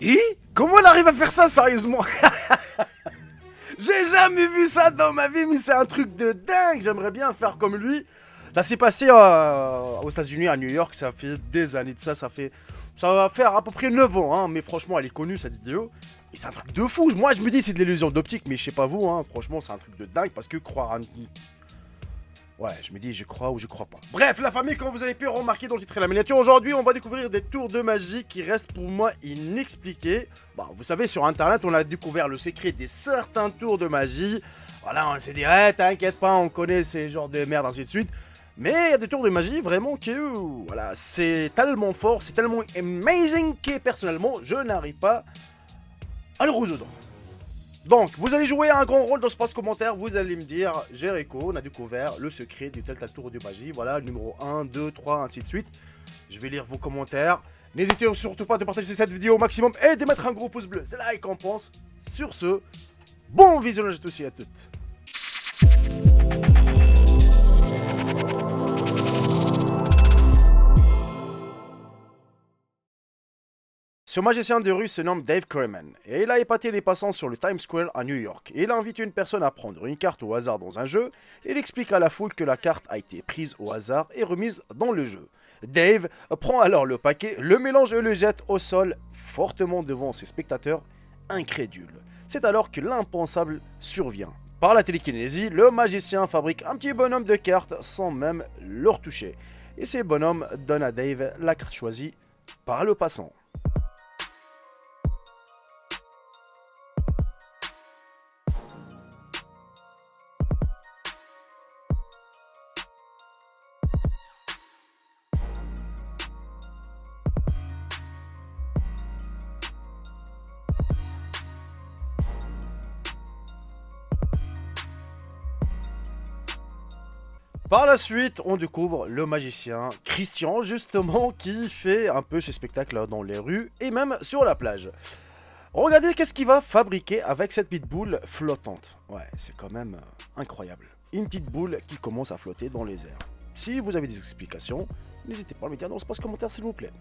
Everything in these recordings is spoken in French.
Et comment elle arrive à faire ça sérieusement? J'ai jamais vu ça dans ma vie, mais c'est un truc de dingue. J'aimerais bien faire comme lui. Ça s'est passé aux États-Unis, à New York. Ça fait des années de ça. Ça va faire à peu près 9 ans. Hein, mais franchement, elle est connue cette vidéo. Et c'est un truc de fou. Moi, je me dis c'est de l'illusion d'optique, mais je sais pas vous. Hein, franchement, c'est un truc de dingue parce que croire à ouais, je me dis, je crois ou je crois pas. Bref, la famille, comme vous avez pu remarquer dans le titre et la miniature, aujourd'hui, on va découvrir des tours de magie qui restent pour moi inexpliqués. Bon, vous savez, sur Internet, on a découvert le secret des certains tours de magie. Voilà, on s'est dit, t'inquiète pas, on connaît ces genres de merde, ainsi de suite. Mais il y a des tours de magie vraiment qui, voilà, c'est tellement fort, c'est tellement amazing que personnellement, je n'arrive pas à le résoudre. Donc, vous allez jouer un grand rôle dans ce passe commentaire, vous allez me dire, Jericho, on a découvert le secret du tel tour de magie, voilà, numéro 1, 2, 3, ainsi de suite. Je vais lire vos commentaires. N'hésitez surtout pas de partager cette vidéo au maximum et de mettre un gros pouce bleu, c'est la récompense. Sur ce, bon visionnage à tous et à toutes. Ce magicien de rue se nomme Dave Kerman et il a épaté les passants sur le Times Square à New York. Il a invité une personne à prendre une carte au hasard dans un jeu. Il explique à la foule que la carte a été prise au hasard et remise dans le jeu. Dave prend alors le paquet, le mélange et le jette au sol, fortement devant ses spectateurs incrédules. C'est alors que l'impensable survient. Par la télékinésie, le magicien fabrique un petit bonhomme de cartes sans même le retoucher. Et ces bonhommes donnent à Dave la carte choisie par le passant. Par la suite, on découvre le magicien Christian, justement, qui fait un peu ses spectacles dans les rues et même sur la plage. Regardez qu'est-ce qu'il va fabriquer avec cette petite boule flottante. Ouais, c'est quand même incroyable. Une petite boule qui commence à flotter dans les airs. Si vous avez des explications, n'hésitez pas à me dire dans l'espace commentaire s'il vous plaît.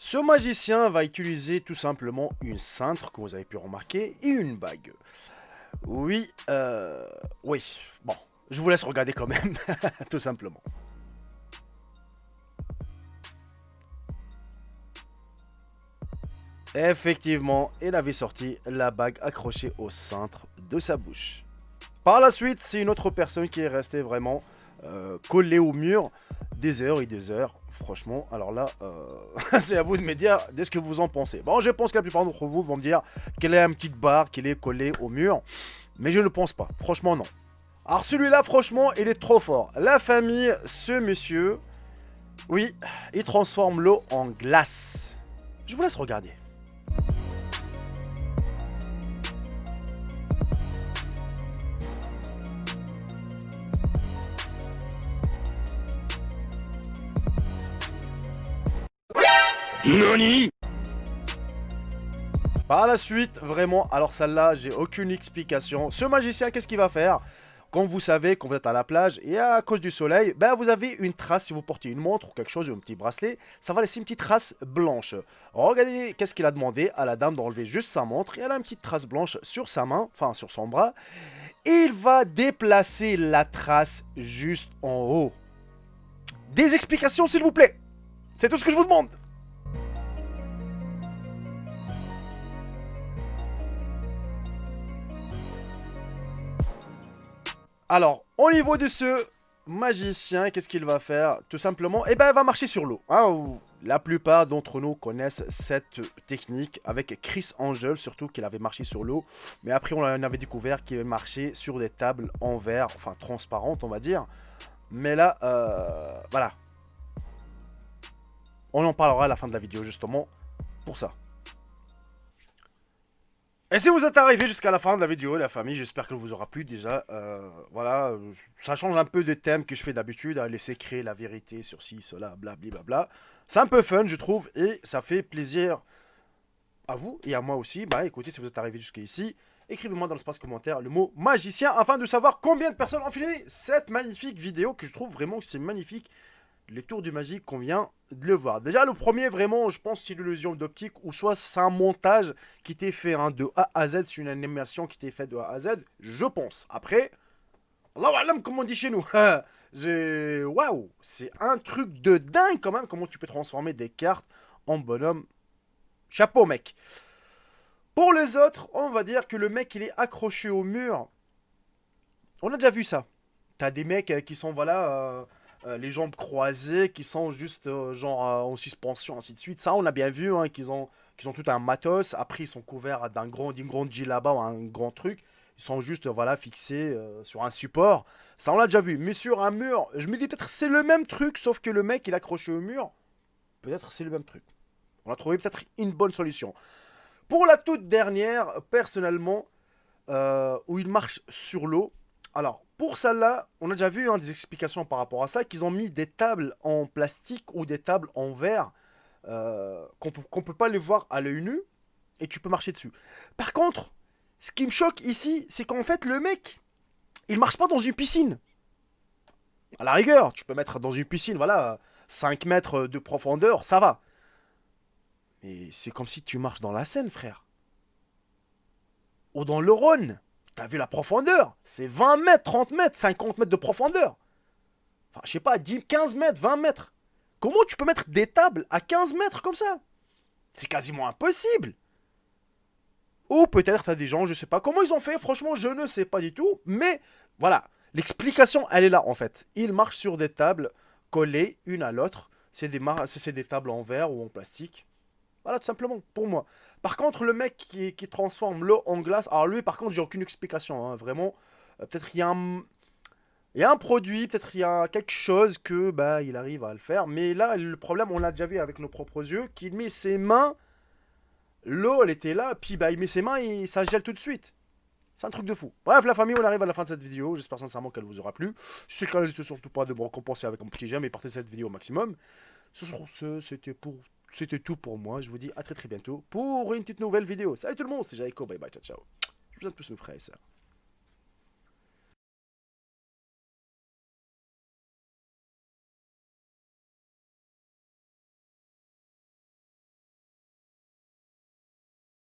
Ce magicien va utiliser tout simplement une cintre, que vous avez pu remarquer, et une bague. Oui, oui, bon, je vous laisse regarder quand même, tout simplement. Effectivement, il avait sorti la bague accrochée au cintre de sa bouche. Par la suite, c'est une autre personne qui est restée vraiment collée au mur des heures et des heures. Franchement, alors là, c'est à vous de me dire de ce que vous en pensez. Bon, je pense que la plupart d'entre vous vont me dire qu'elle est une petite barre, qu'elle est collée au mur. Mais je ne pense pas. Franchement, non. Alors celui-là, franchement, il est trop fort. La famille, ce monsieur, oui, il transforme l'eau en glace. Je vous laisse regarder. NANI? Par la suite, vraiment, alors celle-là, j'ai aucune explication. Ce magicien, qu'est-ce qu'il va faire? Quand vous savez, quand vous êtes à la plage et à cause du soleil, ben vous avez une trace, si vous portez une montre ou quelque chose, un petit bracelet, ça va laisser une petite trace blanche. Regardez qu'est-ce qu'il a demandé à la dame d'enlever juste sa montre et elle a une petite trace blanche sur sa main, enfin sur son bras. Et il va déplacer la trace juste en haut. Des explications s'il vous plaît. C'est tout ce que je vous demande. Alors, au niveau de ce magicien, qu'est-ce qu'il va faire? Tout simplement, eh ben, il va marcher sur l'eau. Hein. La plupart d'entre nous connaissent cette technique avec Chris Angel, surtout qu'il avait marché sur l'eau. Mais après, on avait découvert qu'il marchait sur des tables en verre, enfin transparentes, on va dire. Mais là, voilà. On en parlera à la fin de la vidéo, justement, pour ça. Et si vous êtes arrivé jusqu'à la fin de la vidéo, la famille, j'espère qu'elle vous aura plu déjà. Voilà, ça change un peu de thème que je fais d'habitude, à laisser créer la vérité sur ci, cela, blablabla. C'est un peu fun, je trouve, et ça fait plaisir à vous et à moi aussi. Bah écoutez, si vous êtes arrivé jusqu'ici, écrivez-moi dans l'espace commentaire le mot magicien afin de savoir combien de personnes ont filmé cette magnifique vidéo que je trouve vraiment que c'est magnifique. Les tours du magique qu'on vient de le voir. Déjà, le premier, vraiment, je pense, c'est l'illusion d'optique, ou soit c'est un montage qui était fait hein, de A à Z, c'est une animation qui était faite de A à Z, je pense. Après, Allahu alam, comme on dit chez nous. Waouh, c'est un truc de dingue quand même, comment tu peux transformer des cartes en bonhomme. Chapeau, mec. Pour les autres, on va dire que le mec, il est accroché au mur. On a déjà vu ça. T'as des mecs qui sont, voilà, les jambes croisées, qui sont juste, genre, en suspension, ainsi de suite. Ça, on a bien vu, hein, qu'ils ont tout un matos. Après, ils sont couverts d'une grande djellaba ou un grand truc. Ils sont juste, voilà, fixés sur un support. Ça, on l'a déjà vu. Mais sur un mur, je me dis peut-être c'est le même truc, sauf que le mec, il est accroché au mur. Peut-être c'est le même truc. On a trouvé peut-être une bonne solution. Pour la toute dernière, personnellement, où il marche sur l'eau. Alors, pour celle-là, on a déjà vu hein, des explications par rapport à ça, qu'ils ont mis des tables en plastique ou des tables en verre qu'on peut pas les voir à l'œil nu et tu peux marcher dessus. Par contre, ce qui me choque ici, c'est qu'en fait, le mec, il marche pas dans une piscine. À la rigueur, tu peux mettre dans une piscine, voilà, 5 mètres de profondeur, ça va. Mais c'est comme si tu marches dans la Seine, frère. Ou dans le Rhône. T'as vu la profondeur? C'est 20 mètres, 30 mètres, 50 mètres de profondeur. Enfin, je sais pas, 10, 15 mètres, 20 mètres. Comment tu peux mettre des tables à 15 mètres comme ça? C'est quasiment impossible. Ou peut-être t'as des gens, je sais pas comment ils ont fait, franchement, je ne sais pas du tout. Mais voilà, l'explication, elle est là en fait. Ils marchent sur des tables collées une à l'autre. C'est des tables en verre ou en plastique. Voilà, tout simplement, pour moi. Par contre, le mec qui transforme l'eau en glace, alors lui, par contre, j'ai aucune explication, hein, vraiment. Peut-être il y a un produit, peut-être il y a quelque chose que, bah, il arrive à le faire. Mais là, le problème, on l'a déjà vu avec nos propres yeux, qu'il met ses mains, l'eau, elle était là, puis bah, il met ses mains et ça gèle tout de suite. C'est un truc de fou. Bref, la famille, on arrive à la fin de cette vidéo. J'espère sincèrement qu'elle vous aura plu. Si c'est le cas, n'hésitez surtout pas de me récompenser avec un petit j'aime et partagez cette vidéo au maximum. Sur ce, c'était tout pour moi. Je vous dis à très très bientôt pour une toute nouvelle vidéo. Salut tout le monde, c'est Jaiko. Bye bye, ciao ciao. Je vous aime tous mes frères et sœurs.